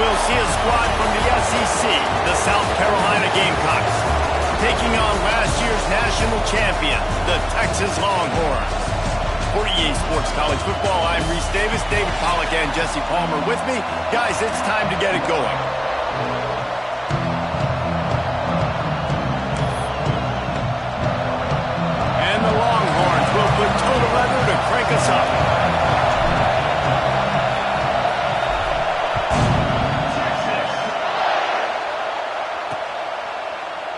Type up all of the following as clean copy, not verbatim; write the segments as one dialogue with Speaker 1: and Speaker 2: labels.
Speaker 1: we'll see a squad from the SEC, the South Carolina Gamecocks, taking on last year's national champion, the Texas Longhorns. For EA Sports College Football, I'm Reese Davis, David Pollack, and Jesse Palmer with me. Guys, it's time to get it going. And the Longhorns will put toe to leather to crank us up.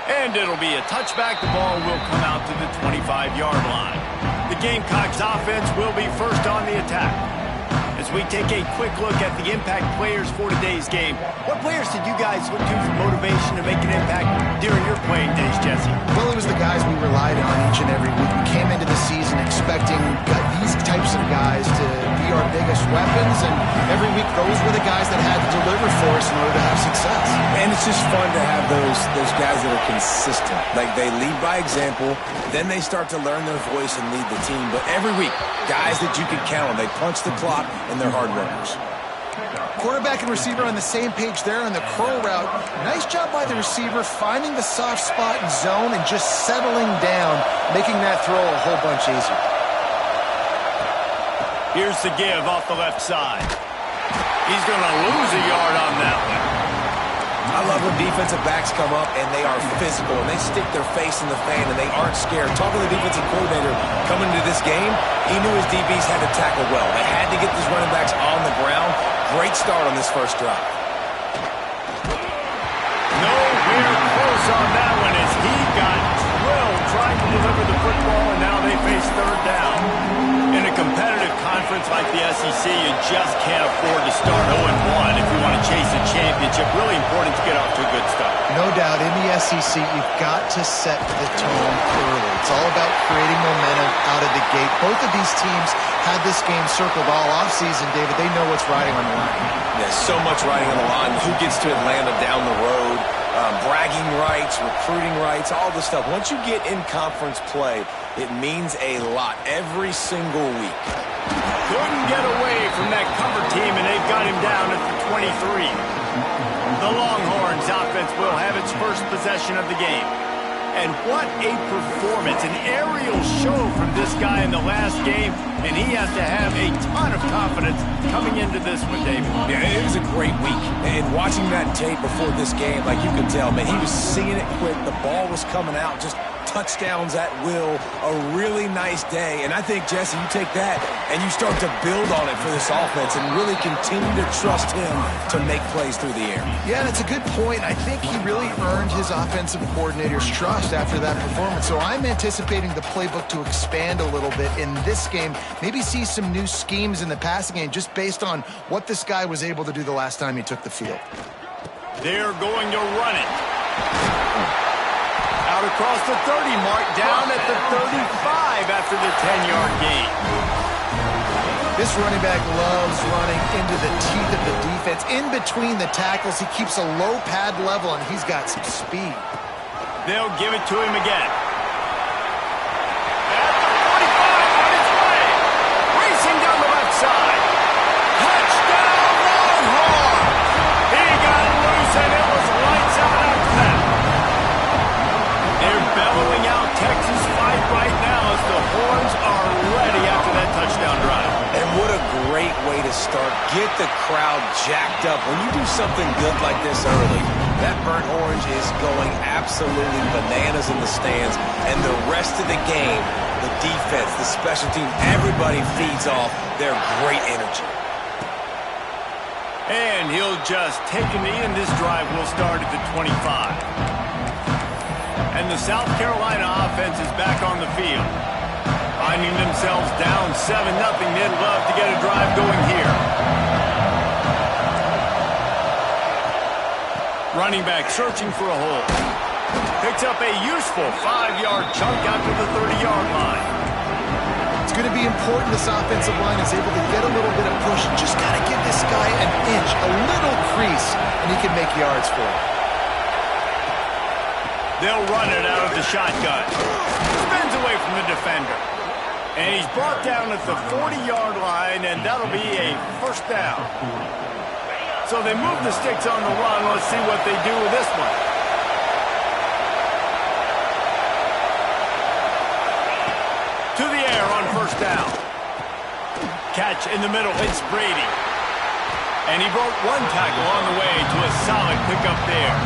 Speaker 1: And it'll be a touchback. The ball will come out to the 25-yard line. The Gamecocks offense will be first on the attack. As we take a quick look at the impact players for today's game, what players did you guys look to for motivation to make an impact during your playing days, Jesse?
Speaker 2: Well, it was the guys we relied on each and every week. We came into the season expecting these types of guys to be our biggest weapons, and every week those were the guys that had to deliver for us in order to have success.
Speaker 3: And it's just fun to have those guys that are consistent. Like, they lead by example, then they start to learn their voice and lead the team. But every week, guys that you can count on, they punch the clock, and they're hard workers.
Speaker 2: Quarterback and receiver on the same page there on the curl route. Nice job by the receiver finding the soft spot in zone and just settling down, making that throw a whole bunch easier.
Speaker 1: Here's the give off the left side. He's going to lose a yard on that one.
Speaker 3: I love when defensive backs come up and they are physical and they stick their face in the fan and they aren't scared. Talking to the defensive coordinator coming into this game, he knew his DBs had to tackle well. They had to get these running backs on the ground. Great start on this first drive.
Speaker 1: Nowhere close on that one as he got drilled trying to deliver the football, and now they face third down. In a competitive conference like the SEC, you just can't afford to start 0-1 if you want to chase a championship. Really important to get off to a good start.
Speaker 2: No doubt, in the SEC, you've got to set the tone early. It's all about creating momentum out of the gate. Both of these teams had this game circled all offseason, David. They know what's riding on the line.
Speaker 3: There's so much riding on the line. Who gets to Atlanta down the road? Bragging rights, recruiting rights, all this stuff. Once you get in conference play, it means a lot every single week.
Speaker 1: Couldn't get away from that cover team, and they've got him down at the 23. The Longhorns offense will have its first possession of the game. And what a performance, an aerial show from this guy in the last game, and he has to have a ton of confidence coming into this one, David.
Speaker 3: Yeah, it was a great week, and watching that tape before this game, like, you could tell, man, he was seeing it quick, the ball was coming out, just touchdowns at will, a really nice day. And I think, Jesse, you take that and you start to build on it for this offense and really continue to trust him to make plays through the air.
Speaker 2: Yeah, that's a good point. I think he really earned his offensive coordinator's trust after that performance. So I'm anticipating the playbook to expand a little bit in this game. Maybe see some new schemes in the passing game just based on what this guy was able to do the last time he took the field.
Speaker 1: They're going to run it. Out across the 30 mark, down at the 35 after the 10-yard gain.
Speaker 2: This running back loves running into the teeth of the defense. In between the tackles, he keeps a low pad level, and he's got some speed.
Speaker 1: They'll give it to him again. At the 45, on its way. Racing down the left side. Touchdown, Longhorns! He got loose, and it was lights out after that. They're bellowing out Texas fight right now as the Horns are ready after that touchdown drive.
Speaker 3: And what a great way to start. Get the crowd jacked up. When you do something good like this early, that burnt orange is going absolutely bananas in the stands. And the rest of the game, the defense, the special team, everybody feeds off their great energy.
Speaker 1: And he'll just take a knee, and this drive will start at the 25. And the South Carolina offense is back on the field. Finding themselves down 7-0, they'd love to get a drive going here. Running back searching for a hole. Picks up a useful 5-yard chunk out to the 30-yard line.
Speaker 2: It's going to be important this offensive line is able to get a little bit of push. Just got to give this guy an inch, a little crease, and he can make yards for it.
Speaker 1: They'll run it out of the shotgun. Spins away from the defender. And he's brought down at the 40-yard line, and that'll be a first down. So they move the sticks on the run. Let's see what they do with this one. To the air on first down. Catch in the middle. It's Brady. And he broke one tackle on the way to a solid pickup there.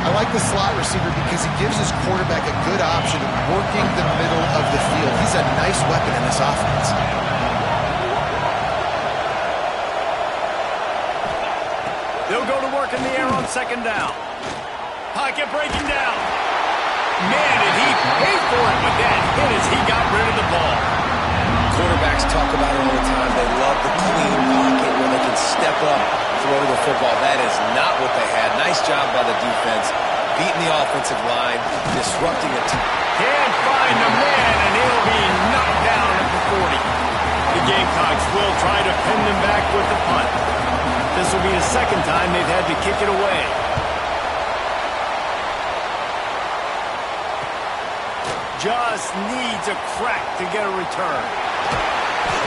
Speaker 2: I like the slot receiver because he gives his quarterback a good option of working the middle of the field. He's a nice weapon in this offense.
Speaker 1: They'll go to work in the air on second down. Pocket breaking down. Man, did he pay for it with that hit as he got rid of the ball.
Speaker 3: Quarterbacks talk about it all the time. They love the clean pocket where they can step up, throw the football. That is not what they had. Nice job by the defense, beating the offensive line, disrupting it.
Speaker 1: Can't find the man, and he'll be knocked down at the 40. The Gamecocks will try to pin them back with the punt. This will be the second time they've had to kick it away. Just needs a crack to get a return.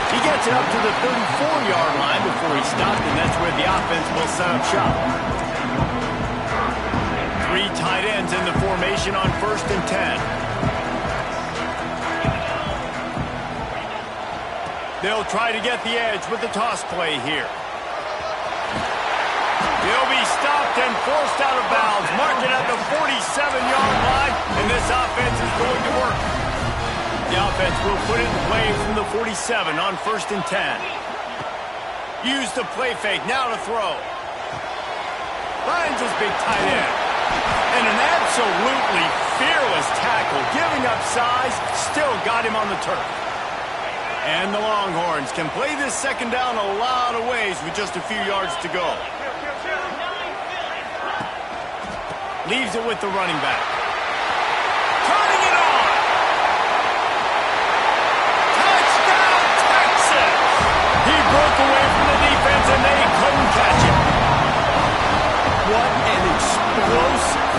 Speaker 1: He gets it up to the 34-yard line before he stopped, and that's where the offense will set up shop. 3 tight ends in the formation on 1st and 10. They'll try to get the edge with the toss play here. He'll be stopped and forced out of bounds. Mark it at the 47-yard line, and this offense is going to work. The offense will put it in play from the 47 on 1st and 10. Use the play fake, now to throw. Finds his big tight end. And an absolutely fearless tackle, giving up size, still got him on the turf. And the Longhorns can play this second down a lot of ways with just a few yards to go. Leaves it with the running back. Turning it on! Touchdown, Texas! He broke away from the defense and they couldn't catch him. What an explosive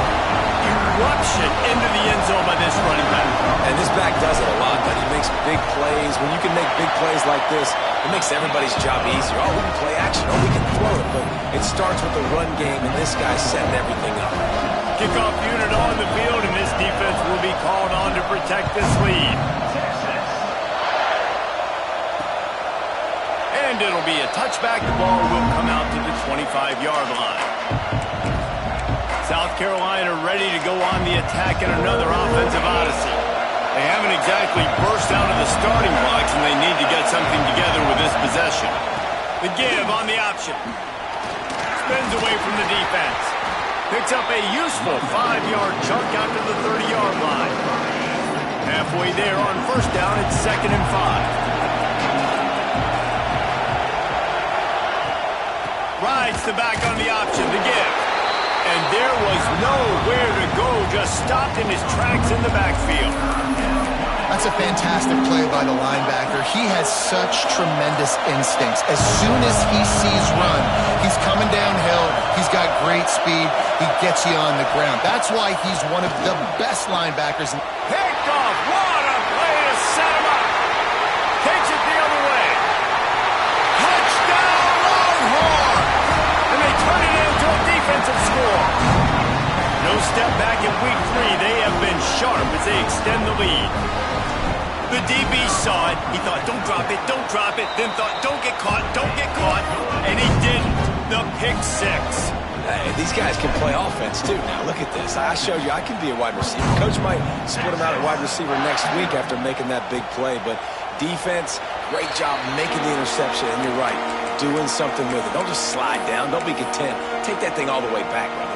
Speaker 1: eruption into the end zone by this running back.
Speaker 3: And this back does it a lot, but he makes big plays. When you can make big plays like this, it makes everybody's job easier. Oh, we can play action. Oh, we can throw it. But it starts with the run game, and this guy's setting everything up.
Speaker 1: Kickoff unit on the field, and this defense will be called on to protect this lead. And it'll be a touchback. The ball will come out to the 25-yard line. South Carolina ready to go on the attack in another offensive odyssey. They haven't exactly burst out of the starting blocks, and they need to get something together with this possession. The give on the option. Spins away from the defense. Picks up a useful 5-yard chunk out to the 30-yard line. Halfway there on first down, it's 2nd and 5. Rides the back on the option to give. And there was nowhere to go, just stopped in his tracks in the backfield.
Speaker 2: That's a fantastic play by the linebacker. He has such tremendous instincts. As soon as he sees run, he's coming downhill. He's got great speed. He gets you on the ground. That's why he's one of the best linebackers.
Speaker 1: Picked off. What a play to set him up. Takes it the other way. Touchdown, Longhorn! And they turn it into a defensive score. No step back in week 3. They have been sharp as they extend the lead. The DB saw it. He thought, don't drop it, don't drop it. Then thought, don't get caught, don't get caught. And he didn't. The pick 6.
Speaker 3: Hey, these guys can play offense, too. Now, look at this. I showed you I can be a wide receiver. Coach might split him out at wide receiver next week after making that big play. But defense, great job making the interception. And you're right, doing something with it. Don't just slide down. Don't be content. Take that thing all the way back, brother.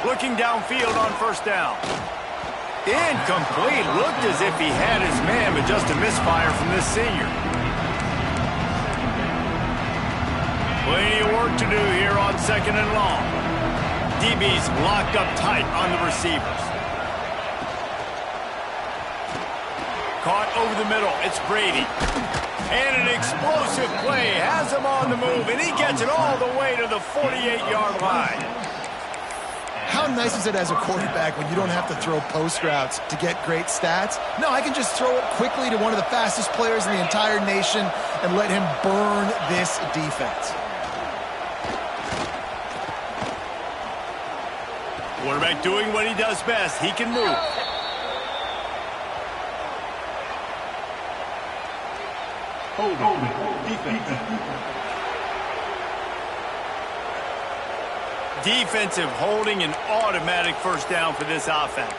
Speaker 1: Looking downfield on first down. Incomplete. Looked as if he had his man, but just a misfire from this senior. Plenty of work to do here on 2nd and long. DB's locked up tight on the receivers. Caught over the middle. It's Brady. And an explosive play has him on the move, and he gets it all the way to the 48-yard line.
Speaker 2: how nice is it as a quarterback when you don't have to throw post routes to get great stats? No, I can just throw it quickly to one of the fastest players in the entire nation and let him burn this defense.
Speaker 1: Quarterback doing what he does best. He can move. Defensive holding, an automatic first down for this offense.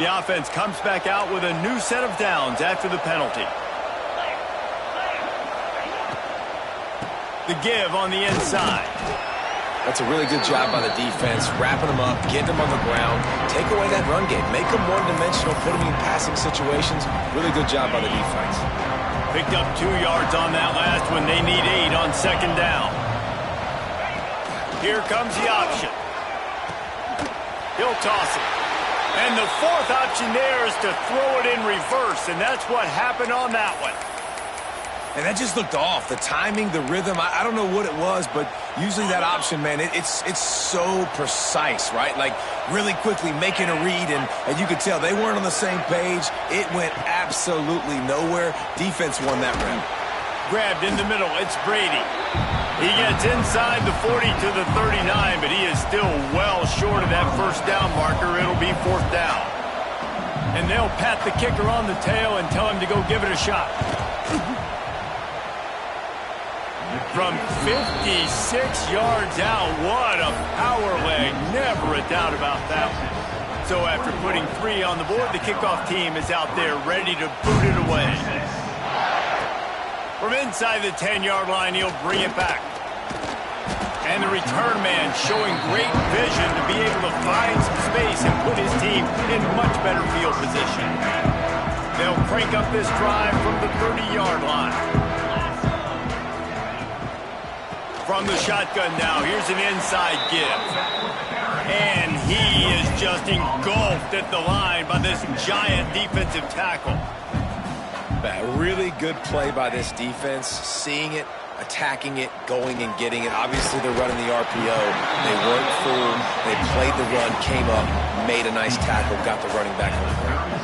Speaker 1: The offense comes back out with a new set of downs after the penalty. The give on the inside.
Speaker 3: That's a really good job by the defense, wrapping them up, getting them on the ground, take away that run game, make them one-dimensional, put them in passing situations. Really good job by the defense.
Speaker 1: Picked up 2 yards on that last one. They need 8 on second down. Here comes the option. He'll toss it. And the fourth option there is to throw it in reverse, and that's what happened on that one.
Speaker 3: And that just looked off. The timing, the rhythm, I don't know what it was, but usually that option, man, it's so precise, right? Like really quickly making a read, and you could tell they weren't on the same page. It went absolutely nowhere. Defense won that round.
Speaker 1: Grabbed in the middle. It's Brady. He gets inside the 40 to the 39, but he is still well short of that first down marker. It'll be fourth down. And they'll pat the kicker on the tail and tell him to go give it a shot. From 56 yards out, what a power leg. Never a doubt about that one. So after putting 3 on the board, the kickoff team is out there ready to boot it away. From inside the 10-yard line, he'll bring it back. And the return man showing great vision to be able to find some space and put his team in much better field position. They'll crank up this drive from the 30-yard line. From the shotgun now, here's an inside give. And he is just engulfed at the line by this giant defensive tackle.
Speaker 3: A really good play by this defense, seeing it, attacking it, going and getting it. Obviously, they're running the RPO. They weren't fooled. They played the run, came up, made a nice tackle, got the running back on the ground.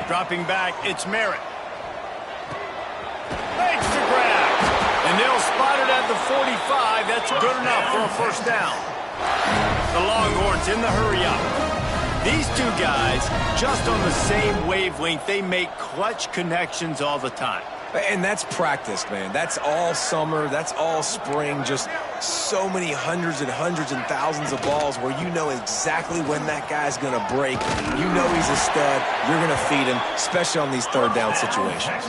Speaker 1: Dropping back, it's Merritt. Makes the grab. And they'll spot it at the 45. That's good enough for a first down. The Longhorns in the hurry-up. These two guys, just on the same wavelength, they make clutch connections all the time.
Speaker 3: And that's practice, man. That's all summer. That's all spring. Just so many hundreds and thousands of balls where you know exactly when that guy's going to break. You know he's a stud. You're going to feed him, especially on these third down situations.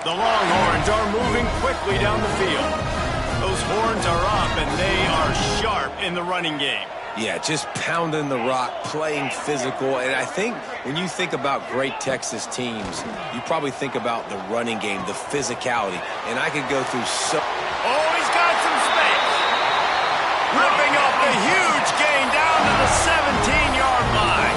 Speaker 1: The Longhorns are moving quickly down the field. Those horns are up, and they are sharp in the running game.
Speaker 3: Yeah, just pounding the rock, playing physical. And I think when you think about great Texas teams, you probably think about the running game, the physicality. And I could go through so...
Speaker 1: Oh, he's got some space. Ripping up a huge gain down to the 17-yard line.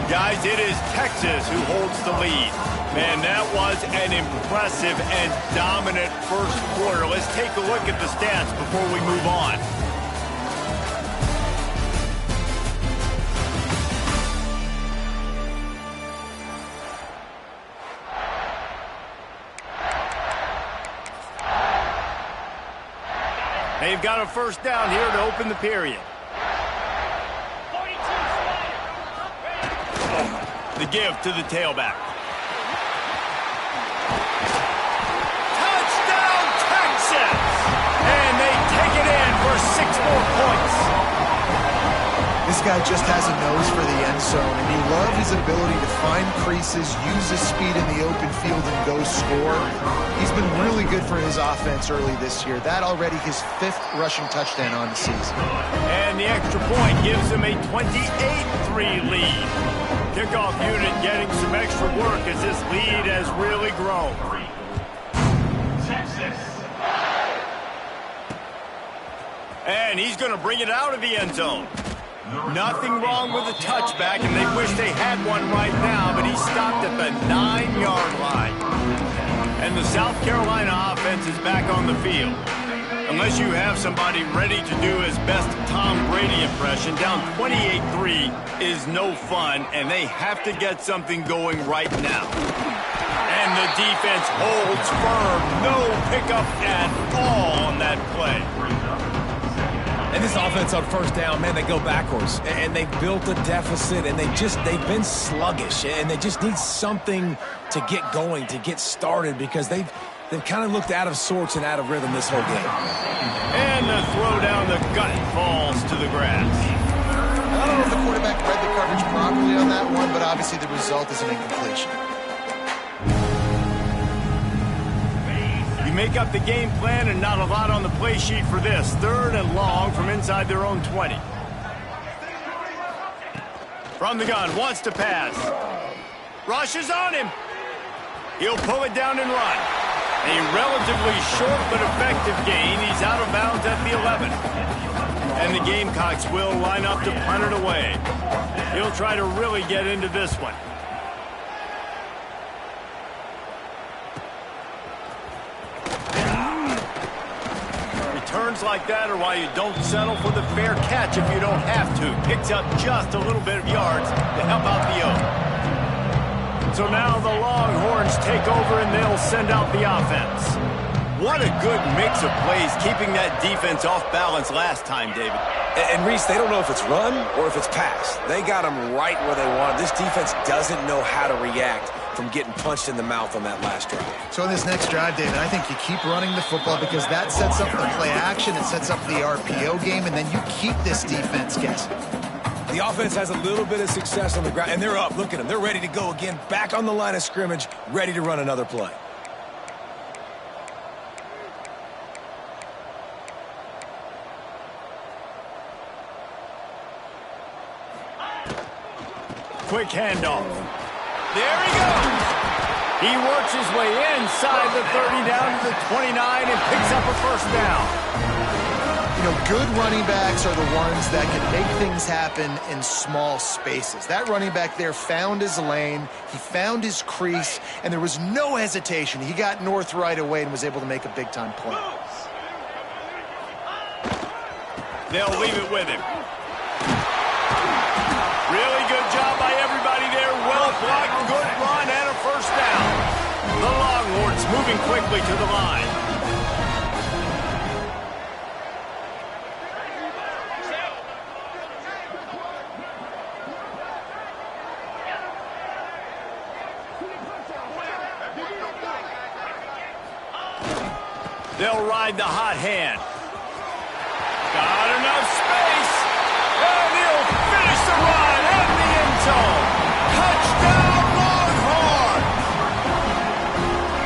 Speaker 1: Guys, it is Texas who holds the lead. Man, that was an impressive and dominant first quarter. Let's take a look at the stats before we move on. They've got a first down here to open the period. The give to the tailback. Touchdown, Texas! And they take it in for 6 more points.
Speaker 2: This guy just has a nose for the end zone, and you love his ability to find creases, use his speed in the open field, and go score. He's been really good for his offense early this year. That already his 5th rushing touchdown on the season.
Speaker 1: And the extra point gives him a 28-3 lead. Kickoff unit getting some extra work as this lead has really grown. And he's going to bring it out of the end zone. Nothing wrong with a touchback, and they wish they had one right now, but he stopped at the 9-yard line. And the South Carolina offense is back on the field. Unless you have somebody ready to do his best Tom Brady impression, down 28-3 is no fun, and they have to get something going right now. And the defense holds firm. No pickup at all on that play.
Speaker 3: And this offense on first down, man, they go backwards. And they built a deficit, and they've been sluggish. And they just need something to get going, to get started, because they've kind of looked out of sorts and out of rhythm this whole game.
Speaker 1: And the throw down the gut falls to the grass.
Speaker 2: I don't know if the quarterback read the coverage properly on that one, but obviously the result is an incompletion.
Speaker 1: You make up the game plan and not a lot on the play sheet for this. 3rd and long from inside their own 20. From the gun, wants to pass. Rushes on him. He'll pull it down and run. A relatively short but effective gain. He's out of bounds at the 11. And the Gamecocks will line up to punt it away. He'll try to really get into this one. Returns like that are why you don't settle for the fair catch if you don't have to. Picks up just a little bit of yards to help out the Oak. So now the Longhorns take over and they'll send out the offense. What a good mix of plays, keeping that defense off balance last time, David.
Speaker 3: And Reese, they don't know if it's run or if it's pass. They got them right where they want. This defense doesn't know how to react from getting punched in the mouth on that last drive.
Speaker 2: So in this next drive, David, I think you keep running the football because that sets up the play action, it sets up the RPO game, and then you keep this defense guessing.
Speaker 3: The offense has a little bit of success on the ground, and they're up. Look at them. They're ready to go again, back on the line of scrimmage, ready to run another play.
Speaker 1: Quick handoff. There he goes. He works his way inside the 30 down to the 29 and picks up a first down.
Speaker 2: You know, good running backs are the ones that can make things happen in small spaces. That running back there found his lane, he found his crease, and there was no hesitation. He got north right away and was able to make a big-time play.
Speaker 1: They'll leave it with him. Really good job by everybody there. Well blocked, good run, and a first down. The Longhorns moving quickly to the line. They'll ride the hot hand. Got enough space. And he'll finish the run at the end zone. Touchdown, Longhorn!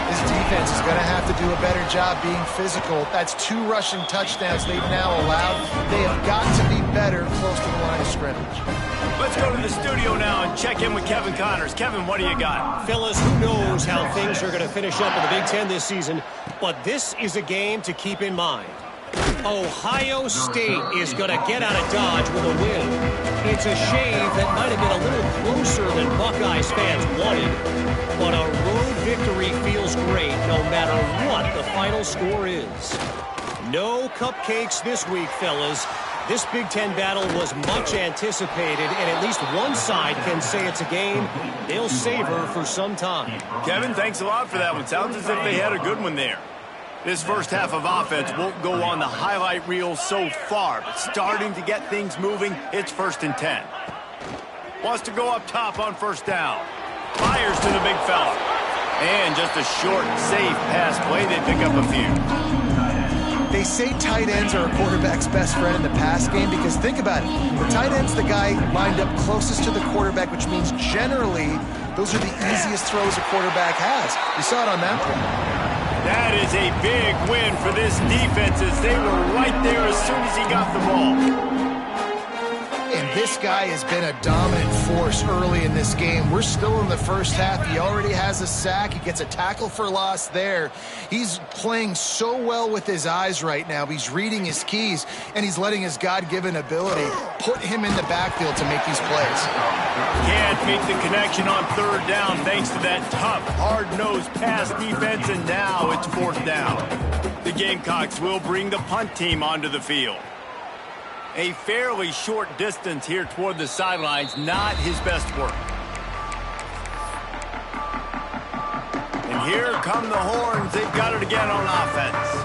Speaker 2: This defense is going to have to do a better job being physical. That's 2 rushing touchdowns they've now allowed. They have got to be better close to the line of scrimmage.
Speaker 1: Let's go to the studio now and check in with Kevin Connors. Kevin, what do you got?
Speaker 4: Fellas, who knows how things are going to finish up in the Big Ten this season, but this is a game to keep in mind. Ohio State is going to get out of Dodge with a win. It's a shame that might have been a little closer than Buckeyes fans wanted, but a road victory feels great no matter what the final score is. No cupcakes this week, fellas. This Big Ten battle was much anticipated, and at least one side can say it's a game they'll savor for some time.
Speaker 1: Kevin, thanks a lot for that one. Sounds as if they had a good one there. This first half of offense won't go on the highlight reel so far, but starting to get things moving, it's 1st and 10. Wants to go up top on first down. Fires to the big fella. And just a short, safe pass play. They pick up a few.
Speaker 2: They say tight ends are a quarterback's best friend in the pass game because think about it. The tight end's the guy lined up closest to the quarterback, which means generally those are the easiest throws a quarterback has. You saw it on that play.
Speaker 1: That is a big win for this defense as they were right there as soon as he got the ball.
Speaker 2: And this guy has been a dominant force early in this game. We're still in the first half. He already has a sack. He gets a tackle for loss there. He's playing so well with his eyes right now. He's reading his keys, and he's letting his God-given ability put him in the backfield to make these plays.
Speaker 1: Can't make the connection on third down thanks to that tough, hard-nosed pass defense, and now it's fourth down. The Gamecocks will bring the punt team onto the field. A fairly short distance here toward the sidelines, not his best work. And here come the horns. They've got it again on offense.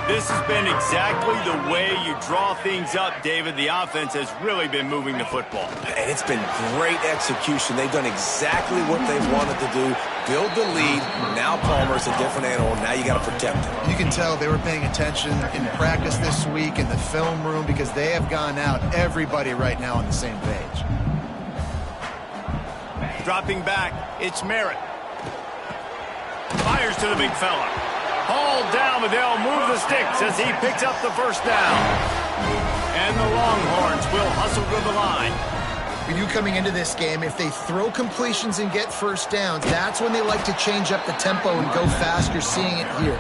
Speaker 1: This has been exactly the way you draw things up, David. The offense has really been moving the football.
Speaker 3: And it's been great execution. They've done exactly what they wanted to do. Build the lead. Now Palmer's a different animal. Now you got to protect him.
Speaker 2: You can tell they were paying attention in practice this week in the film room because they have gone out, everybody right now on the same page.
Speaker 1: Dropping back, it's Merritt. Fires to the big fella. Hauled down, but they'll move the sticks as he picks up the first down. And the Longhorns will hustle to the line.
Speaker 2: For you coming into this game, if they throw completions and get first downs, that's when they like to change up the tempo and go fast. You're seeing it here.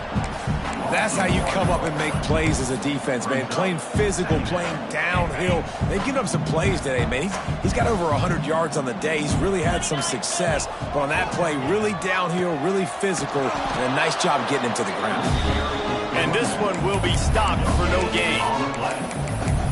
Speaker 3: That's how you come up and make plays as a defense, man. Playing physical, playing downhill. They've given up some plays today, man. He's got over 100 yards on the day. He's really had some success. But on that play, really downhill, really physical, and a nice job getting him to the ground.
Speaker 1: And this one will be stopped for no gain.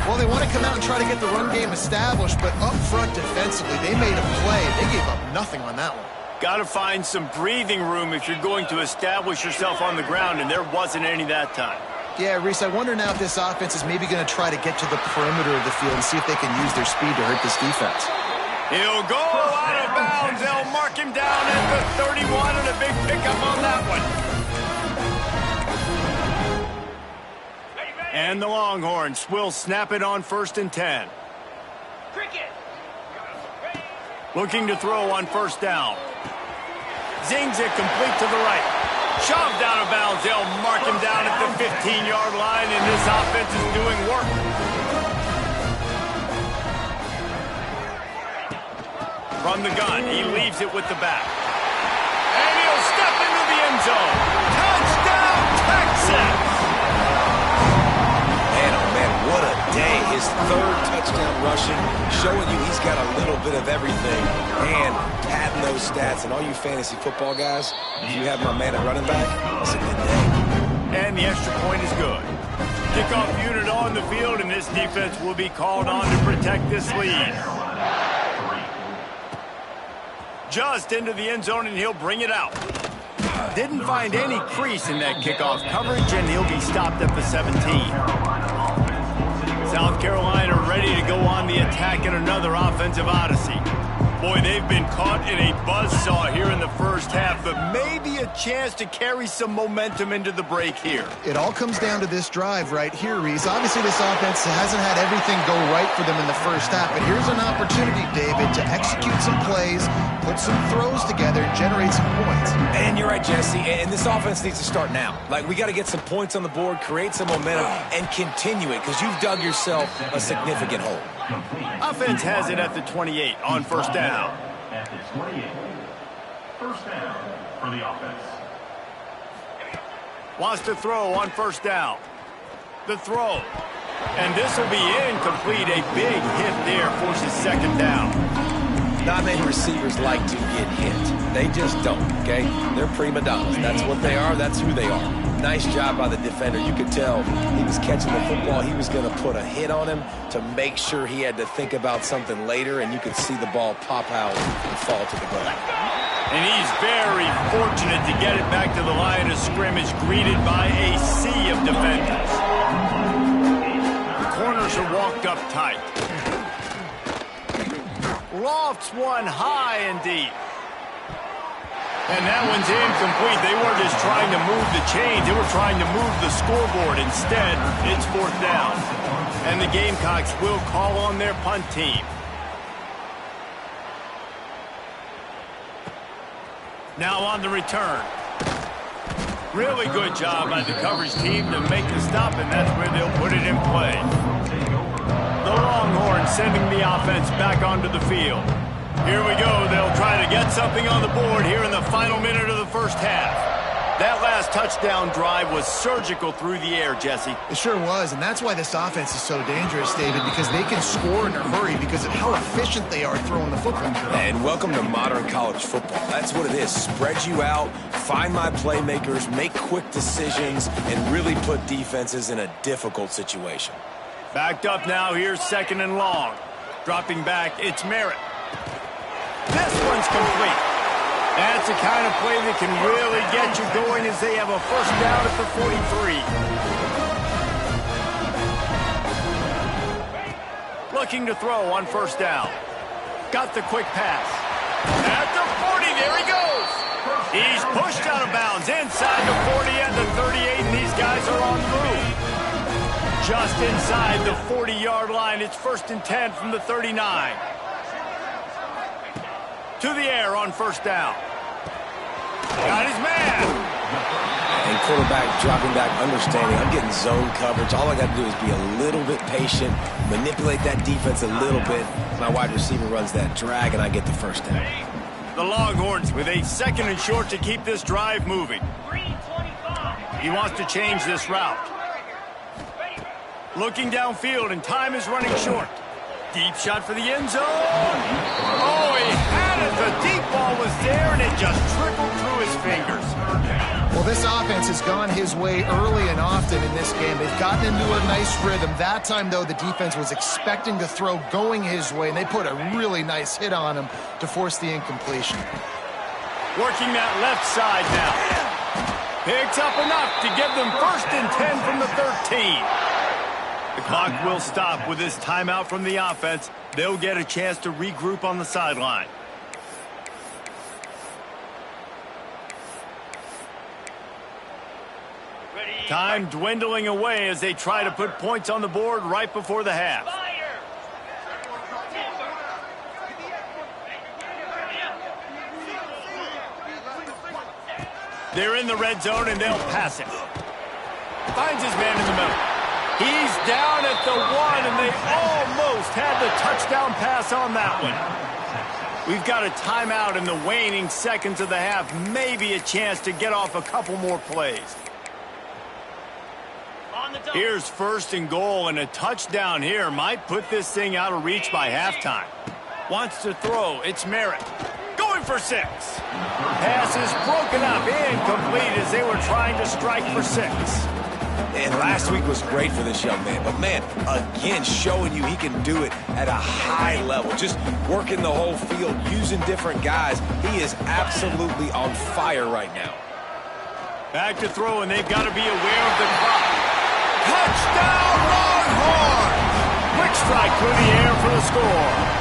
Speaker 2: Well, they want to come out and try to get the run game established, but up front defensively, they made a play. They gave up nothing on that one.
Speaker 1: Got to find some breathing room if you're going to establish yourself on the ground, and there wasn't any that time.
Speaker 2: Yeah, Reese, I wonder now if this offense is maybe going to try to get to the perimeter of the field and see if they can use their speed to hurt this defense.
Speaker 1: He'll go out of bounds. They'll mark him down at the 31, and a big pickup on that one. And the Longhorns will snap it on 1st and 10. Looking to throw on first down. Zings it complete to the right. Shoved out of bounds. They'll mark him down at the 15-yard line, and this offense is doing work. From the gun, he leaves it with the back. And he'll step into the end zone. Touchdown, Texas!
Speaker 3: Man, oh man, what a day. His third touchdown rushing, showing you he's got a little bit of everything. And padding those stats. And all you fantasy football guys, if you have my man at running back, it's a good day.
Speaker 1: And the extra point is good. Kickoff unit on the field, and this defense will be called on to protect this lead. Just into the end zone, and he'll bring it out. Didn't find any crease in that kickoff coverage, and he'll be stopped at the 17. South Carolina ready to go on the attack in another offensive odyssey. Boy, they've been caught in a buzzsaw here in the first half, but maybe a chance to carry some momentum into the break here.
Speaker 2: It all comes down to this drive right here, Reese. Obviously, this offense hasn't had everything go right for them in the first half, but here's an opportunity, David, to execute some plays, put some throws together, and generate some points.
Speaker 3: And you're right, Jesse, and this offense needs to start now. Like, we got to get some points on the board, create some momentum, and continue it, because you've dug yourself a significant hole.
Speaker 1: Offense has it at the 28 on first down.
Speaker 5: At the 28. First down for the offense.
Speaker 1: Wants to throw on first down. The throw. And this will be incomplete. A big hit there forces second down.
Speaker 3: Not many receivers like to get hit. They just don't, okay? They're prima donnas. That's what they are. That's who they are. Nice job by the defender. You could tell he was catching the football. He was going to put a hit on him to make sure he had to think about something later, and you could see the ball pop out and fall to the ground.
Speaker 1: And he's very fortunate to get it back to the line of scrimmage, greeted by a sea of defenders. The corners are walked up tight. Lofts one high and deep. And that one's incomplete. They weren't just trying to move the chains. They were trying to move the scoreboard. Instead, it's fourth down. And the Gamecocks will call on their punt team. Now on the return. Really good job by the coverage team to make the stop, and that's where they'll put it in play. The Longhorns sending the offense back onto the field. Here we go. They'll try to get something on the board here in the final minute of the first half. That last touchdown drive was surgical through the air, Jesse.
Speaker 2: It sure was, and that's why this offense is so dangerous, David, because they can score in a hurry because of how efficient they are throwing the football.
Speaker 3: And welcome to modern college football. That's what it is. Spread you out, find my playmakers, make quick decisions, and really put defenses in a difficult situation.
Speaker 1: Backed up now, here's 2nd and long. Dropping back, it's Merritt. This one's complete. That's the kind of play that can really get you going as they have a first down at the 43. Looking to throw on first down. Got the quick pass. At the 40, there he goes. He's pushed out of bounds inside the 40 and the 38, and these guys are on the move. Just inside the 40-yard line, it's 1st and 10 from the 39. To the air on first down. Got his man.
Speaker 3: And quarterback dropping back, understanding I'm getting zone coverage. All I got to do is be a little bit patient, manipulate that defense a little bit. My wide receiver runs that drag, and I get the first down.
Speaker 1: The Longhorns with a 2nd and short to keep this drive moving. He wants to change this route. Looking downfield, and time is running short. Deep shot for the end zone. Oh, he had it. The deep ball was there, and it just trickled through his fingers.
Speaker 2: Well, this offense has gone his way early and often in this game. They've gotten into a nice rhythm. That time, though, the defense was expecting to throw going his way, and they put a really nice hit on him to force the incompletion.
Speaker 1: Working that left side now. Picks up enough to give them 1st and 10 from the 13. The clock will stop with this timeout from the offense. They'll get a chance to regroup on the sideline. Time dwindling away as they try to put points on the board right before the half. They're in the red zone and they'll pass it. Finds his man in the middle. He's down at the 1, and they almost had the touchdown pass on that one. We've got a timeout in the waning seconds of the half. Maybe a chance to get off a couple more plays. Here's 1st and goal, and a touchdown here might put this thing out of reach by halftime. Wants to throw. It's Merritt. Going for 6. Pass is broken up, incomplete as they were trying to strike for 6.
Speaker 3: And last week was great for this young man. But, man, again, showing you he can do it at a high level. Just working the whole field, using different guys. He is absolutely on fire right now.
Speaker 1: Back to throw, and they've got to be aware of the clock. Touchdown, Longhorns! Quick strike through the air for the score.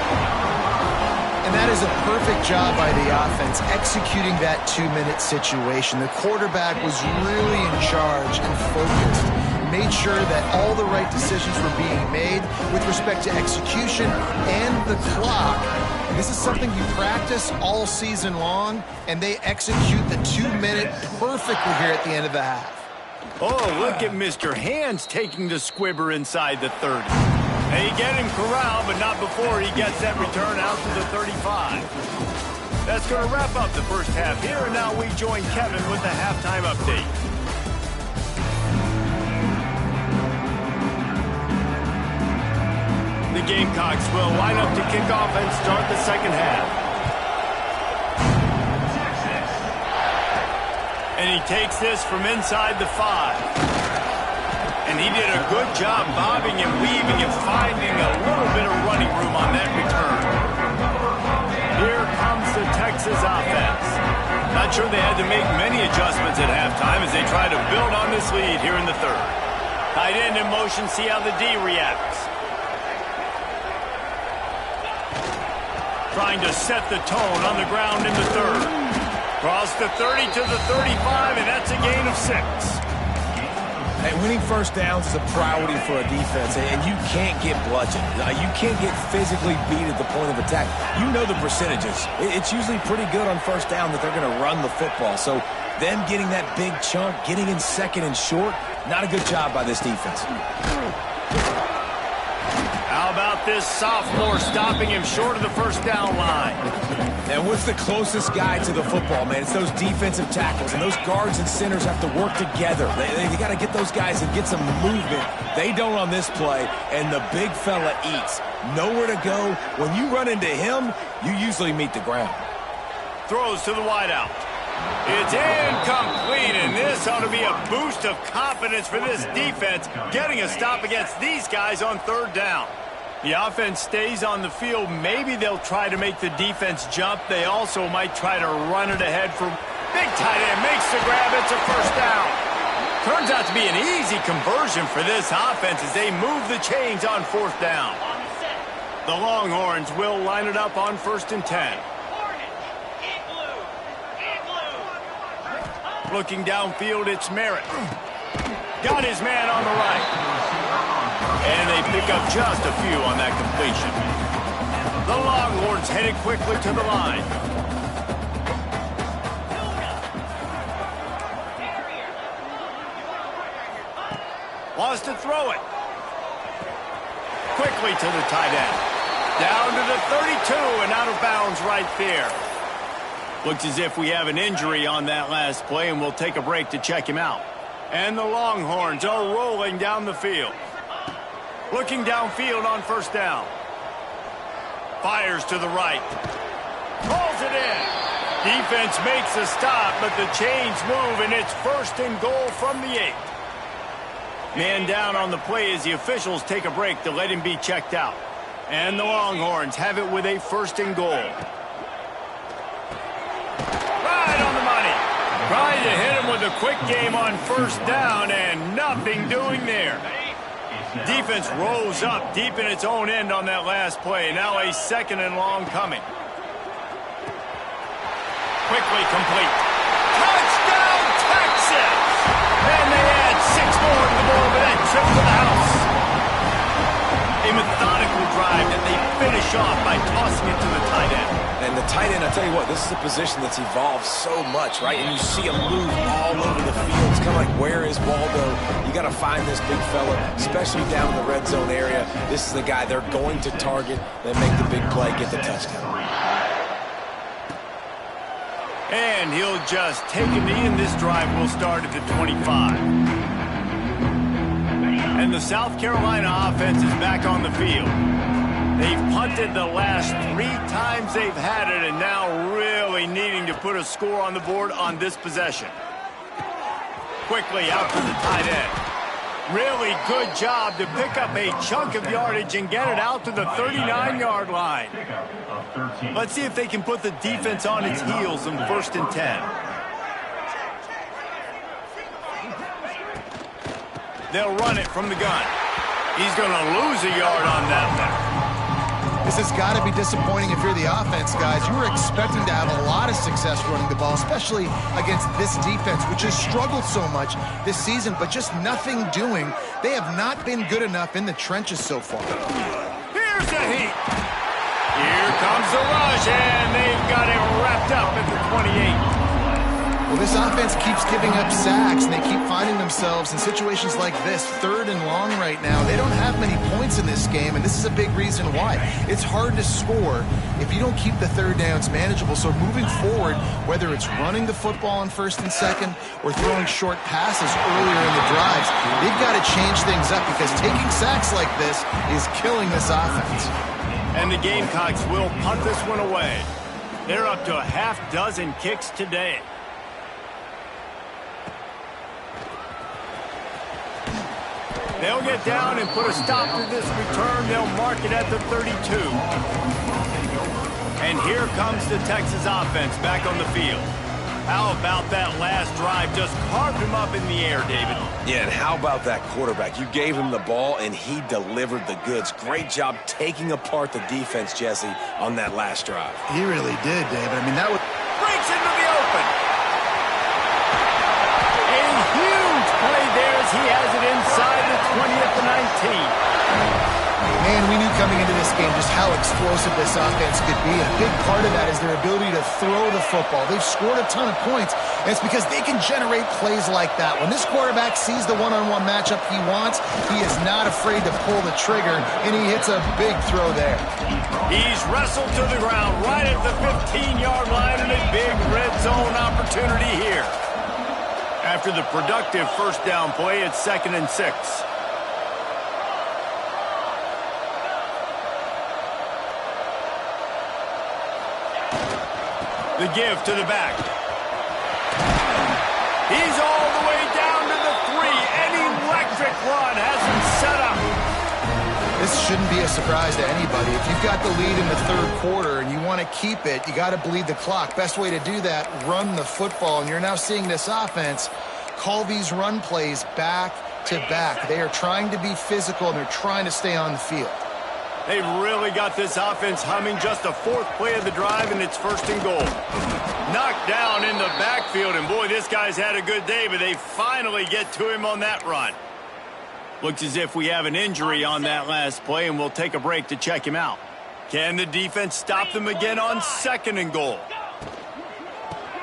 Speaker 2: And that is a perfect job by the offense, executing that 2-minute situation. The quarterback was really in charge and focused. Made sure that all the right decisions were being made with respect to execution and the clock. And this is something you practice all season long, and they execute the 2-minute perfectly here at the end of the half.
Speaker 1: Oh, look at Mr. Hands taking the squibber inside the 30. They get him corralled, but not before he gets that return out to the 35. That's going to wrap up the first half here, and now we join Kevin with the halftime update. The Gamecocks will line up to kick off and start the second half. And he takes this from inside the 5. And he did a good job bobbing and weaving and finding a little bit of running room on that return. Here comes the Texas offense. Not sure they had to make many adjustments at halftime as they try to build on this lead here in the 3rd. Tight end in motion, see how the D reacts. Trying to set the tone on the ground in the 3rd. Cross the 30 to the 35, and that's a gain of 6.
Speaker 3: Hey, winning first downs is a priority for a defense, and you can't get bludgeoned. You can't get physically beat at the point of attack. You know the percentages. It's usually pretty good on first down that they're going to run the football. So them getting that big chunk, getting in 2nd and short, not a good job by this defense.
Speaker 1: How about this sophomore stopping him short of the first down line?
Speaker 3: And what's the closest guy to the football, man? It's those defensive tackles, and those guards and centers have to work together. They got to get those guys and get some movement. They don't on this play, and the big fella eats. Nowhere to go. When you run into him, you usually meet the ground.
Speaker 1: Throws to the wideout. It's incomplete, and this ought to be a boost of confidence for this defense, getting a stop against these guys on third down. The offense stays on the field. Maybe they'll try to make the defense jump. They also might try to run it ahead for big tight end. Makes the grab. It's a first down. Turns out to be an easy conversion for this offense as they move the chains on fourth down. The Longhorns will line it up on 1st and 10. Looking downfield, it's Merritt. Got his man on the right. And they pick up just a few on that completion. The Longhorns headed quickly to the line. Wants to throw it. Quickly to the tight end. Down to the 32 and out of bounds right there. Looks as if we have an injury on that last play, and we'll take a break to check him out. And the Longhorns are rolling down the field. Looking downfield on first down. Fires to the right. Pulls it in. Defense makes a stop, but the chains move, and it's 1st and goal from the 8. Man down on the play as the officials take a break to let him be checked out. And the Longhorns have it with a 1st and goal. Right on the money. Trying to hit him with a quick game on first down, and nothing doing there. Defense rose up deep in its own end on that last play. Now a 2nd and long coming. Quickly complete. Touchdown, Texas! And they add 6 more to the ball with that trip to the house. A methodical drive that they finish off by tossing it to the tight end.
Speaker 3: And the tight end, I tell you what, this is a position that's evolved so much, right? And you see him move all over the field. It's kind of like, where is Waldo? You got to find this big fella, especially down in the red zone area. This is the guy they're going to target. They make the big play, get the touchdown.
Speaker 1: And he'll just take a knee, and this drive will start at the 25. And the South Carolina offense is back on the field. They've punted the last 3 times they've had it, and now really needing to put a score on the board on this possession. Quickly out to the tight end. Really good job to pick up a chunk of yardage and get it out to the 39-yard line. Let's see if they can put the defense on its heels in 1st and 10. They'll run it from the gun. He's going to lose a yard on that one.
Speaker 2: This has got to be disappointing if you're the offense, guys. You were expecting to have a lot of success running the ball, especially against this defense, which has struggled so much this season, but just nothing doing. They have not been good enough in the trenches so far.
Speaker 1: Here's the heat. Here comes the rush, and they've got it wrapped up at the 28.
Speaker 2: Well, this offense keeps giving up sacks, and they keep finding themselves in situations like this, 3rd and long right now. They don't have many points in this game, and this is a big reason why. It's hard to score if you don't keep the 3rd downs manageable. So moving forward, whether it's running the football on 1st and 2nd or throwing short passes earlier in the drives, they've got to change things up because taking sacks like this is killing this offense.
Speaker 1: And the Gamecocks will punt this one away. They're up to a half-dozen kicks today. They'll get down and put a stop to this return. They'll mark it at the 32. And here comes the Texas offense back on the field. How about that last drive? Just carved him up in the air, David.
Speaker 3: Yeah, and how about that quarterback? You gave him the ball, and he delivered the goods. Great job taking apart the defense, Jesse, on that last drive.
Speaker 2: He really did, David. I mean, that was...
Speaker 1: Breaks into the open. A huge play there as he has it inside the 20 at the 19.
Speaker 2: And we knew coming into this game just how explosive this offense could be. And a big part of that is their ability to throw the football. They've scored a ton of points, and it's because they can generate plays like that. When this quarterback sees the one-on-one matchup he wants, he is not afraid to pull the trigger, and he hits a big throw there.
Speaker 1: He's wrestled to the ground right at the 15-yard line, and a big red zone opportunity here. After the productive first down play, it's 2nd and 6. The give to the back. He's all the way down to the 3. An electric run has him set up.
Speaker 2: This shouldn't be a surprise to anybody. If you've got the lead in the third quarter and you want to keep it, you got to bleed the clock. Best way to do that, run the football. And you're now seeing this offense call these run plays back to back. They are trying to be physical, and they're trying to stay on the field.
Speaker 1: They've really got this offense humming. Just the 4th play of the drive, and it's 1st and goal. Knocked down in the backfield, and boy, this guy's had a good day, but they finally get to him on that run. Looks as if we have an injury on that last play, and we'll take a break to check him out. Can the defense stop them again on 2nd and goal?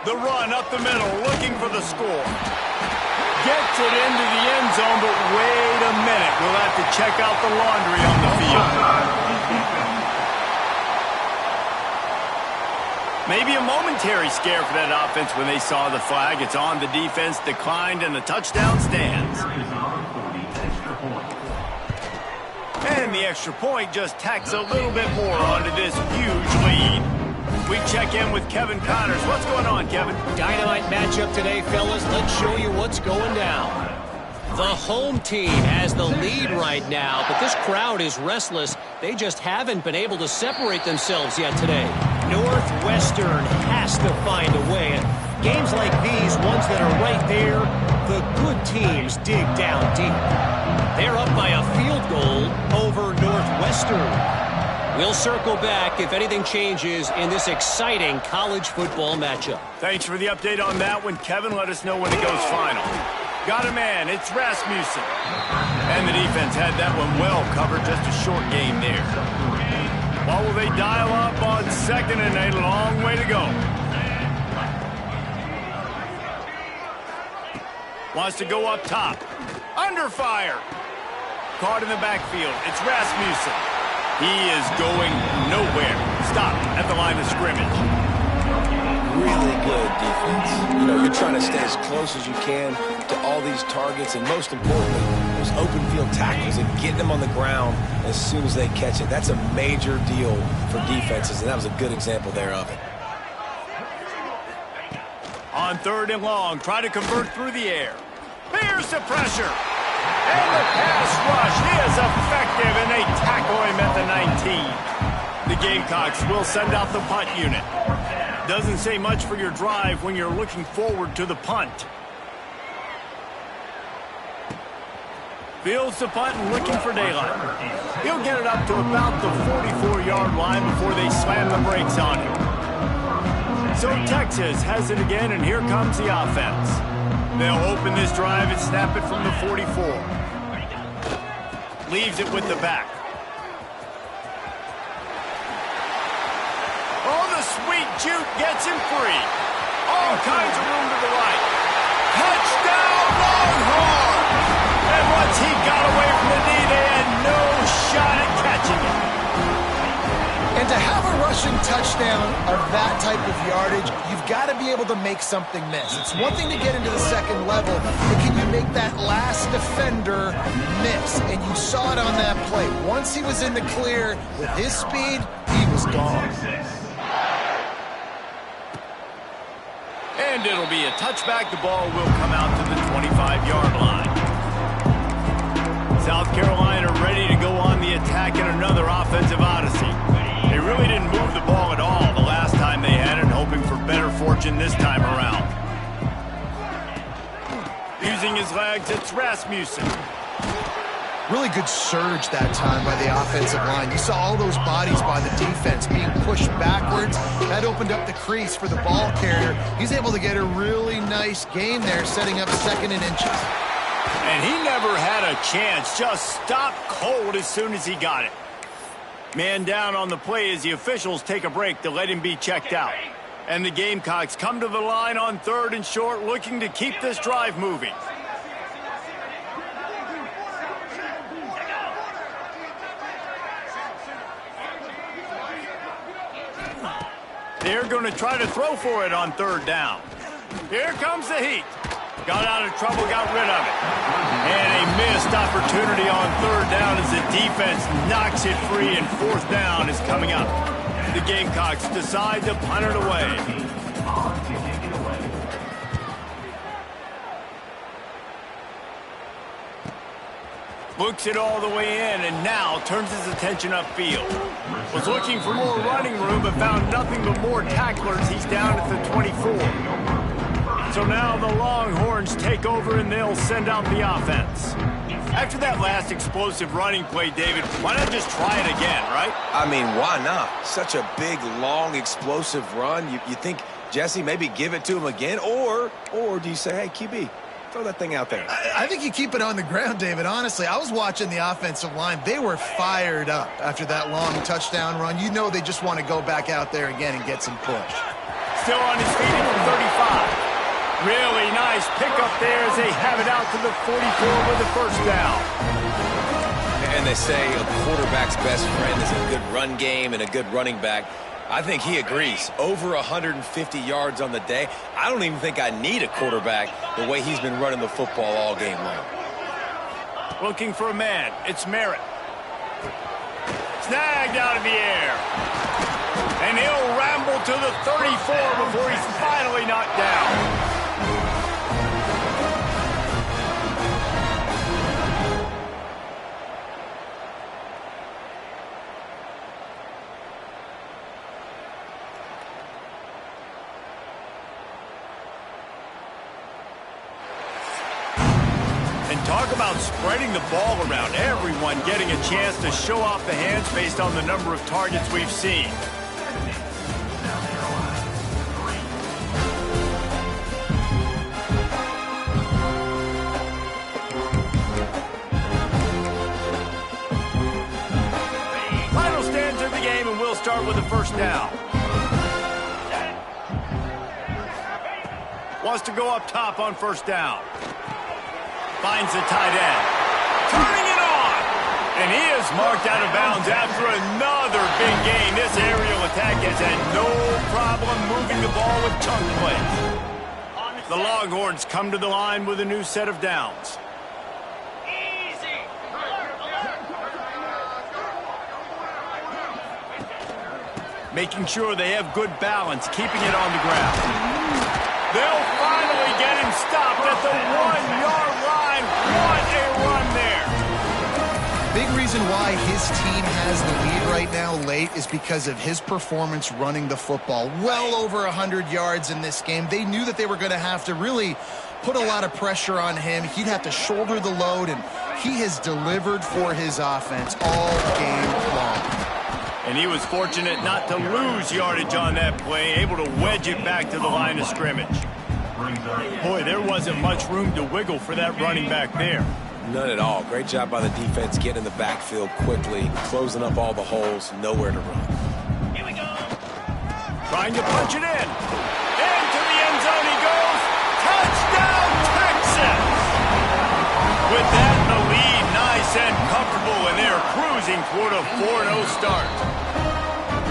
Speaker 1: The run up the middle, looking for the score. Gets it into the end zone, but wait a minute. We'll have to check out the laundry on the field. Maybe a momentary scare for that offense when they saw the flag. It's on, the defense declined, and the touchdown stands. And the extra point just tacks a little bit more onto this huge lead. We check in with Kevin Connors. What's going on, Kevin?
Speaker 4: Dynamite matchup today, fellas. Let's show you what's going down. The home team has the lead right now, but this crowd is restless. They just haven't been able to separate themselves yet today. Northwestern has to find a way. And games like these, ones that are right there, the good teams dig down deep. They're up by a field goal over Northwestern. We'll circle back if anything changes in this exciting college football matchup.
Speaker 1: Thanks for the update on that one, Kevin. Let us know when it goes final. Got a man. It's Rasmussen. And the defense had that one well covered. Just a short game there. Well, will they dial up on 2nd and a long way to go? Wants to go up top. Under fire. Caught in the backfield. It's Rasmussen. He is going nowhere. Stopped at the line of scrimmage.
Speaker 3: Really good defense. You know, you're trying to stay as close as you can to all these targets, and most importantly, those open field tackles and getting them on the ground as soon as they catch it. That's a major deal for defenses, and that was a good example there of it.
Speaker 1: On 3rd and long, try to convert through the air. Here's the pressure. And the pass rush is effective, and they tackle him at the 19. The Gamecocks will send out the punt unit. Doesn't say much for your drive when you're looking forward to the punt. Fields the punt and looking for daylight. He'll get it up to about the 44-yard line before they slam the brakes on him. So Texas has it again, and here comes the offense. They'll open this drive and snap it from the 44. Leaves it with the back. Oh, the sweet juke gets him free. All kinds of room to the right. Touchdown, Longhorn! And once he got away from the knee, they had no shot at catching it.
Speaker 2: And to have a rushing touchdown of that type of yardage, you've got to be able to make something miss. It's one thing to get into the second level, but can you make that last defender miss? And you saw it on that play. Once he was in the clear with his speed, he was gone.
Speaker 1: And it'll be a touchback. The ball will come out to the 25-yard line. South Carolina ready to go on the attack in another offensive odyssey. They really didn't move the ball at all the last time they had it, hoping for better fortune this time around. Using his legs, it's Rasmussen.
Speaker 2: Really good surge that time by the offensive line. You saw all those bodies by the defense being pushed backwards. That opened up the crease for the ball carrier. He's able to get a really nice gain there, setting up 2nd and inches.
Speaker 1: And he never had a chance. Just stopped cold as soon as he got it. Man down on the play as the officials take a break to let him be checked out. And the Gamecocks come to the line on 3rd and short, looking to keep this drive moving. They're going to try to throw for it on 3rd down. Here comes the heat. Got out of trouble, got rid of it. And a missed opportunity on 3rd down as the defense knocks it free, and 4th down is coming up. The Gamecocks decide to punt it away. Looks it all the way in, and now turns his attention upfield. Was looking for more running room, but found nothing but more tacklers. He's down at the 24. So now the Longhorns take over, and they'll send out the offense. After that last explosive running play, David, why not just try it again, right?
Speaker 3: I mean, why not? Such a big, long, explosive run. You think, Jesse, maybe give it to him again? Or do you say, hey, QB, throw that thing out there?
Speaker 2: I think you keep it on the ground, David. Honestly, I was watching the offensive line. They were fired up after that long touchdown run. You know they just want to go back out there again and get some push.
Speaker 1: Still on his feet at the 35. Really nice pickup there as they have it out to the 44 with the 1st down.
Speaker 3: And they say a quarterback's best friend is a good run game and a good running back. I think he agrees. Over 150 yards on the day. I don't even think I need a quarterback the way he's been running the football all game long.
Speaker 1: Looking for a man. It's Merritt. Snagged out of the air. And he'll ramble to the 34 before he's finally knocked down. Talk about spreading the ball around. Everyone getting a chance to show off the hands based on the number of targets we've seen. Final stands of the game, and we'll start with the 1st down. Wants to go up top on 1st down. Finds the tight end. Turning it on. And he is marked out of bounds after another big gain. This aerial attack has had no problem moving the ball with chunk plays. The Longhorns come to the line with a new set of downs. Making sure they have good balance, keeping it on the ground. They'll finally get him stopped at the 1-yard line. What a run there.
Speaker 2: Big reason why his team has the lead right now late is because of his performance running the football. Well over 100 yards in this game. They knew that they were going to have to really put a lot of pressure on him. He'd have to shoulder the load, and he has delivered for his offense all game long.
Speaker 1: And he was fortunate not to lose yardage on that play, able to wedge it back to the line of scrimmage. Boy, there wasn't much room to wiggle for that running back there.
Speaker 3: None at all. Great job by the defense getting in the backfield quickly, closing up all the holes, nowhere to run.
Speaker 1: Here we go. Trying to punch it in. Into the end zone he goes. Touchdown, Texas! With that, the lead nice and comfortable, and they're cruising toward a 4-0 start.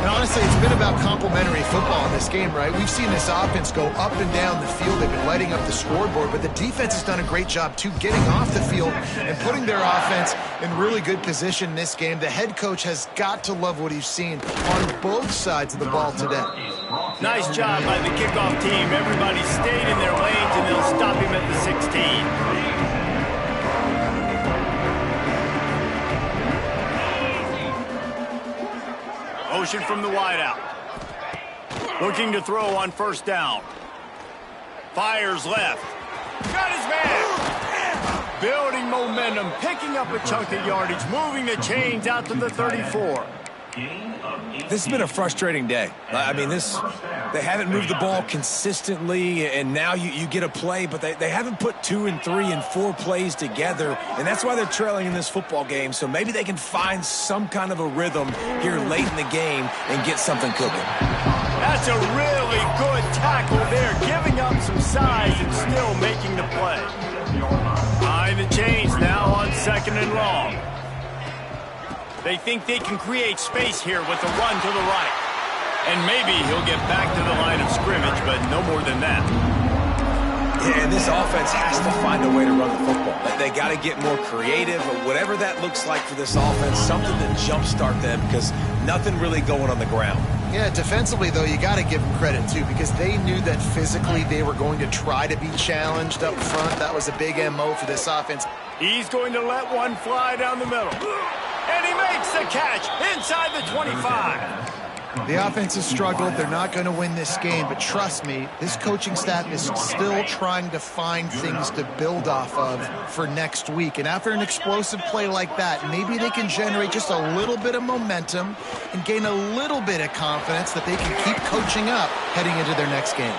Speaker 2: And honestly, it's been about complementary football in this game, right? We've seen this offense go up and down the field. They've been lighting up the scoreboard, but the defense has done a great job, too, getting off the field and putting their offense in really good position in this game. The head coach has got to love what he's seen on both sides of the ball today.
Speaker 1: Nice job by the kickoff team. Everybody stayed in their lanes, and they'll stop him at the 16. Motion from the wideout. Looking to throw on 1st down. Fires left. Got his man. Building momentum, picking up a chunk of yardage, moving the chains out to the 34.
Speaker 3: This has been a frustrating day. I mean, they haven't moved the ball consistently, and now you get a play, but they haven't put 2 and 3 and 4 plays together, and that's why they're trailing in this football game. So maybe they can find some kind of a rhythm here late in the game and get something cooking.
Speaker 1: That's a really good tackle there, giving up some size and still making the play. Behind the chains now on 2nd and long. They think they can create space here with a run to the right. And maybe he'll get back to the line of scrimmage, but no more than that.
Speaker 3: Yeah, and this offense has to find a way to run the football. They got to get more creative, or whatever that looks like for this offense, something to jumpstart them, because nothing really going on the ground.
Speaker 2: Yeah, defensively, though, you got to give them credit, too, because they knew that physically they were going to try to be challenged up front. That was a big MO for this offense.
Speaker 1: He's going to let one fly down the middle. And he makes the catch inside the 25.
Speaker 2: The offense has struggled. They're not going to win this game, but trust me, this coaching staff is still trying to find things to build off of for next week. And after an explosive play like that, maybe they can generate just a little bit of momentum and gain a little bit of confidence that they can keep coaching up heading into their next game.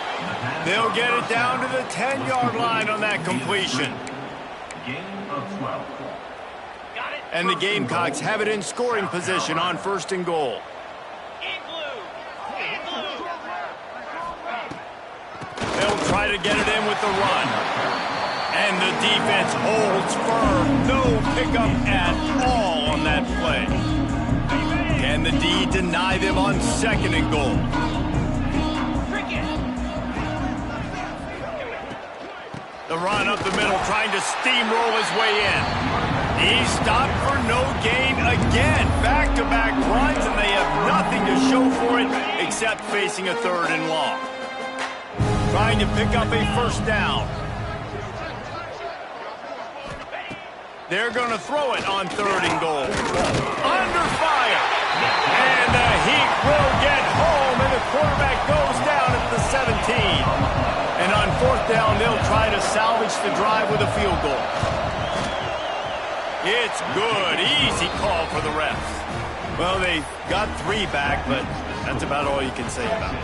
Speaker 1: They'll get it down to the 10-yard line on that completion. And the Gamecocks have it in scoring position on 1st and goal. They'll try to get it in with the run. And the defense holds firm. No pickup at all on that play. Can the D deny them on 2nd and goal? The run up the middle, trying to steamroll his way in. He's stopped for no gain again. Back-to-back runs, and they have nothing to show for it except facing a 3rd and long. Trying to pick up a 1st down. They're going to throw it on 3rd and goal. Under fire. And the Heat will get home, and the quarterback goes down at the 17. And on 4th down, they'll try to salvage the drive with a field goal. It's good. Easy call for the refs. Well, they got 3 back, but that's about all you can say about it.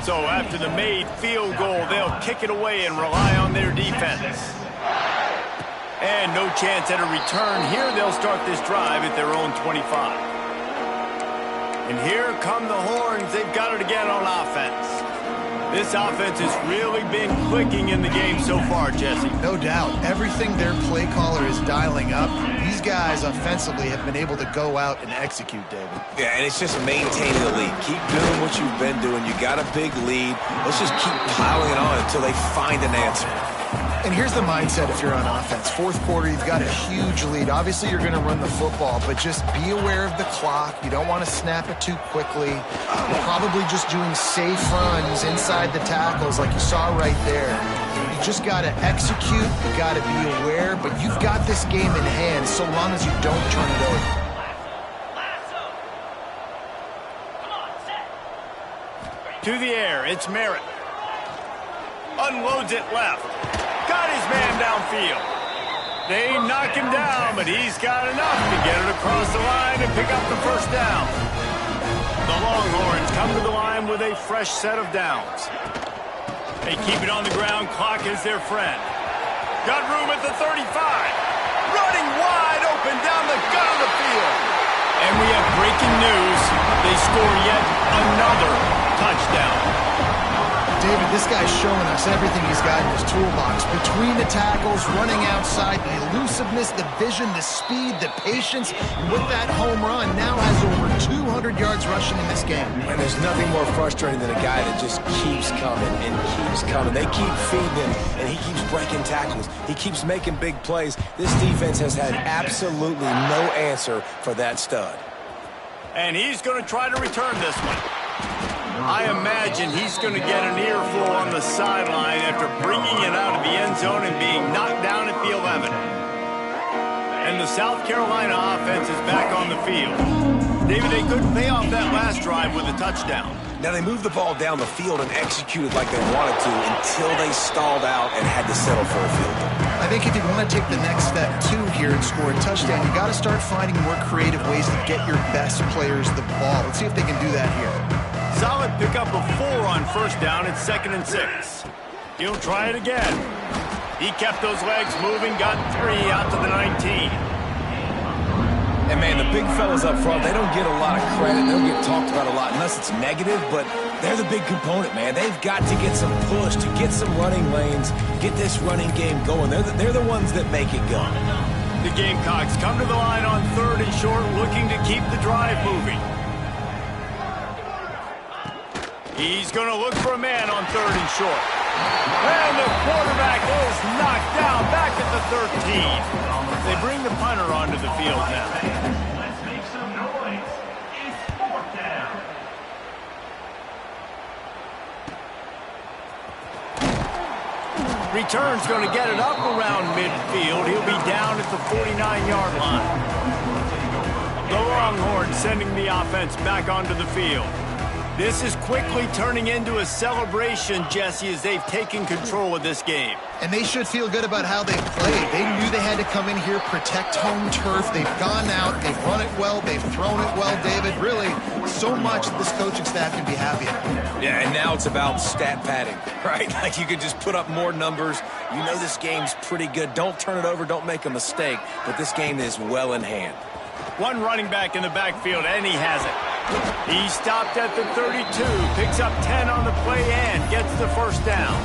Speaker 1: So after the made field goal, they'll kick it away and rely on their defense. And no chance at a return here. They'll start this drive at their own 25. And here come the Horns. They've got it again on offense. This offense has really been clicking in the game so far, Jesse.
Speaker 2: No doubt. Everything their play caller is dialing up, these guys offensively have been able to go out and execute, David.
Speaker 3: Yeah, and it's just maintaining the lead. Keep doing what you've been doing. You got a big lead. Let's just keep piling it on until they find an answer.
Speaker 2: And here's the mindset if you're on offense. 4th quarter, you've got a huge lead. Obviously, you're going to run the football, but just be aware of the clock. You don't want to snap it too quickly. You're probably just doing safe runs inside the tackles like you saw right there. You just got to execute. You got to be aware, but you've got this game in hand so long as you don't turn it over.
Speaker 1: To the air, it's Merritt. Unloads it left. Got his man downfield. They knock him down, but he's got enough to get it across the line and pick up the 1st down. The Longhorns come to the line with a fresh set of downs. They keep it on the ground. Clock is their friend. Got room at the 35. Running wide open down the gut of the field. And we have breaking news. They score yet another touchdown.
Speaker 2: David, this guy's showing us everything he's got in his toolbox. Between the tackles, running outside, the elusiveness, the vision, the speed, the patience. And with that home run, now has over 200 yards rushing in this game.
Speaker 3: And there's nothing more frustrating than a guy that just keeps coming and keeps coming. They keep feeding him, and he keeps breaking tackles. He keeps making big plays. This defense has had absolutely no answer for that stud.
Speaker 1: And he's going to try to return this one. I imagine he's going to get an earful on the sideline after bringing it out of the end zone and being knocked down at the 11. And the South Carolina offense is back on the field. David, they couldn't pay off that last drive with a touchdown.
Speaker 3: Now, they moved the ball down the field and executed like they wanted to until they stalled out and had to settle for a field goal.
Speaker 2: I think if you want to take the next step too here and score a touchdown, you got to start finding more creative ways to get your best players the ball. Let's see if they can do that here.
Speaker 1: Solid pickup of 4 on first down. It's 2nd and 6. He'll try it again. He kept those legs moving, got 3 out to the 19.
Speaker 3: And, man, the big fellas up front, they don't get a lot of credit. They don't get talked about a lot unless it's negative, but they're the big component, man. They've got to get some push, to get some running lanes, get this running game going. They're the ones that make it go.
Speaker 1: The Gamecocks come to the line on 3rd and short, looking to keep the drive moving. He's going to look for a man on 3rd and short. And the quarterback is knocked down back at the 13. They bring the punter onto the field now.
Speaker 5: Let's make some noise. It's 4th down.
Speaker 1: Return's going to get it up around midfield. He'll be down at the 49-yard line. The Longhorns sending the offense back onto the field. This is quickly turning into a celebration, Jesse, as they've taken control of this game.
Speaker 2: And they should feel good about how they've played. They knew they had to come in here, protect home turf. They've gone out, they've run it well, they've thrown it well, David. Really, so much that this coaching staff can be happy about.
Speaker 3: Yeah, and now it's about stat padding, right? Like you could just put up more numbers. You know this game's pretty good. Don't turn it over, don't make a mistake. But this game is well in hand.
Speaker 1: One running back in the backfield, and he has it. He stopped at the 32, picks up 10 on the play and gets the first down.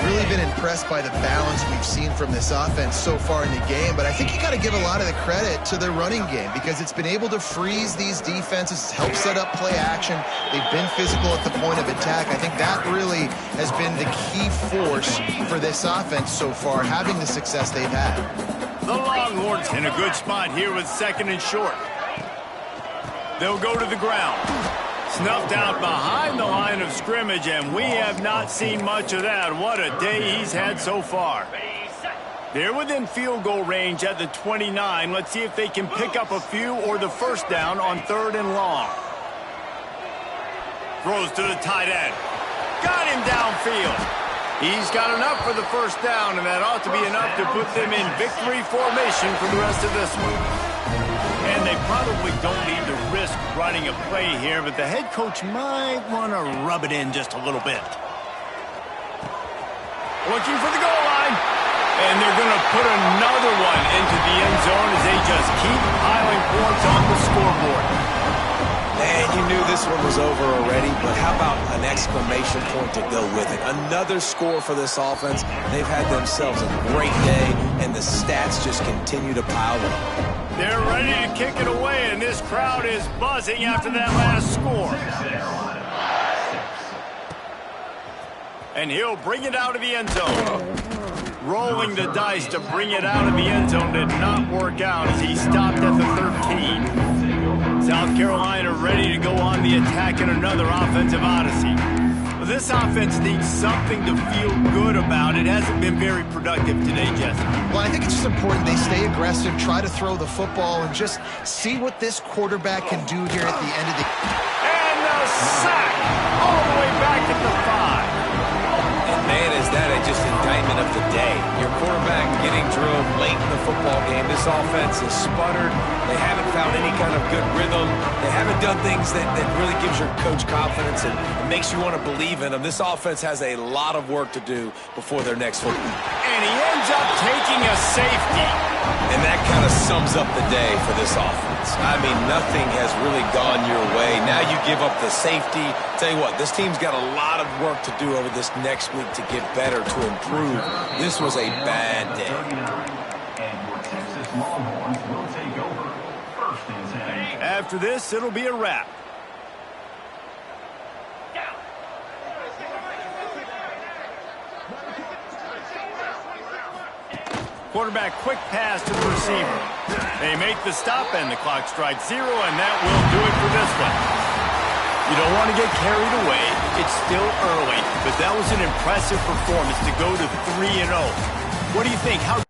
Speaker 2: Really been impressed by the balance we've seen from this offense so far in the game, but I think you got to give a lot of the credit to their running game because it's been able to freeze these defenses, help set up play action. They've been physical at the point of attack. I think that really has been the key force for this offense so far, having the success they've had.
Speaker 1: The Longhorns in a good spot here with 2nd and short. They'll go to the ground. Snuffed out behind the line of scrimmage, and we have not seen much of that. What a day he's had so far. They're within field goal range at the 29. Let's see if they can pick up a few or the first down on 3rd and long. Throws to the tight end. Got him downfield. He's got enough for the first down, and that ought to be enough to put them in victory formation for the rest of this one. And they probably don't need to risk running a play here, but the head coach might want to rub it in just a little bit. Looking for the goal line. And they're going to put another one into the end zone as they just keep piling points on the scoreboard.
Speaker 3: Man, you knew this one was over already, but how about an exclamation point to go with it? Another score for this offense. They've had themselves a great day, and the stats just continue to pile up.
Speaker 1: They're ready to kick it away, and this crowd is buzzing after that last score. And he'll bring it out of the end zone. Rolling the dice to bring it out of the end zone did not work out as he stopped at the 13. South Carolina ready to go on the attack in another offensive odyssey. This offense needs something to feel good about. It hasn't been very productive today, Jesse.
Speaker 2: Well, I think it's just important they stay aggressive, try to throw the football, and just see what this quarterback can do here at the end of the game.
Speaker 1: And the sack all the way back at the 5.
Speaker 3: And man, is that just indictment of the day. Your quarterback getting drilled late in the football game. This offense has sputtered. They haven't found any kind of good rhythm. They haven't done things that really gives your coach confidence and makes you want to believe in them. This offense has a lot of work to do before their next football.
Speaker 1: And he ends up taking a safety.
Speaker 3: And that kind of sums up the day for this offense. I mean, nothing has really gone your way. Now you give up the safety. Tell you what, this team's got a lot of work to do over this next week to get better, to improve. This was a bad day.
Speaker 5: And your Texas Longhorns will take over 1st and 10.
Speaker 1: After this, it'll be a wrap. Quarterback quick pass to the receiver. They make the stop and the clock strikes 0, and that will do it for this one. You don't want to get carried away. It's still early, but that was an impressive performance to go to 3-0. What do you think? How